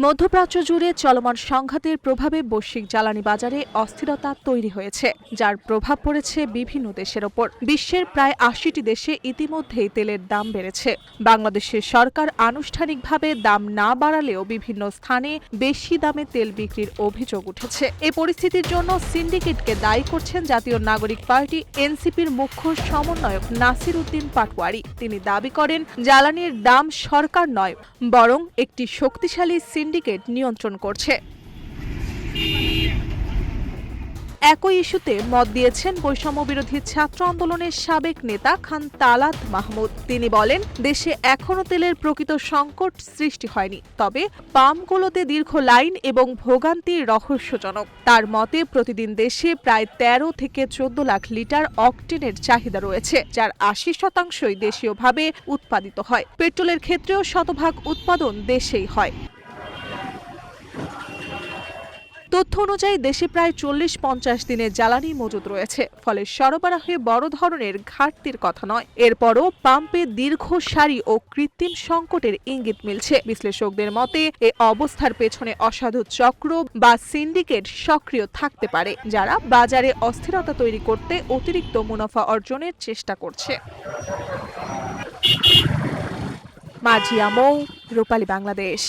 মধ্যপ্রাচ্য জুড়ে চলমান সংঘাতের প্রভাবে বৈশ্বিক জ্বালানি বাজারে অস্থিরতা তৈরি হয়েছে, যার প্রভাব পড়েছে বিভিন্ন দেশের ওপর। বিশ্বের প্রায় ৮০টি দেশে ইতিমধ্যেই তেলের দাম বেড়েছে। বাংলাদেশের সরকার আনুষ্ঠানিকভাবে দাম না বাড়ালেও বিভিন্ন স্থানে বেশি দামে তেল বিক্রির অভিযোগ উঠেছে। এই পরিস্থিতির জন্য সিন্ডিকেটকে দায়ী করছেন জাতীয় নাগরিক পার্টি এনসিপির মুখ্য সমন্বয়ক নাসির উদ্দিন পাটোয়ারি। তিনি দাবি করেন, জ্বালানির দাম সরকার নয়, বরং একটি শক্তিশালী সিন্ডিকেট নিয়ন্ত্রণ করছে। একই ইস্যুতে মত দিয়েছেন বৈষম্য বিরোধী ছাত্র আন্দোলনের সাবেক নেতা খান তালাত মাহমুদ। তিনি বলেন, দেশে এখনো তেলের প্রকৃত সংকট সৃষ্টি হয়নি, তবে পাম্পগুলোতে দীর্ঘ লাইন এবং ভোগান্তি রহস্যজনক। তার মতে, প্রতিদিন দেশে প্রায় ১৩ থেকে ১৪ লাখ লিটার অকটেনের চাহিদা রয়েছে, যার ৮০% দেশীয়ভাবে উৎপাদিত হয়। পেট্রোলের ক্ষেত্রেও শতভাগ উৎপাদন দেশেই হয়। তথ্য অনুযায়ী দেশে প্রায় ৪০-৫০ দিনের জ্বালানি মজুদ রয়েছে, ফলে সরবরাহে বড় ধরনের ঘাটতির কথা নয়। এরপরও পাম্পে দীর্ঘ সারি ও কৃত্রিম সংকটের ইঙ্গিত মিলছে। বিশ্লেষকদের মতে, এ অবস্থার পেছনে অসাধু চক্র বা সিন্ডিকেট সক্রিয় থাকতে পারে, যারা বাজারে অস্থিরতা তৈরি করতে অতিরিক্ত মুনাফা অর্জনের চেষ্টা করছে। মার্জিয়া মৌ, রূপালী বাংলাদেশ।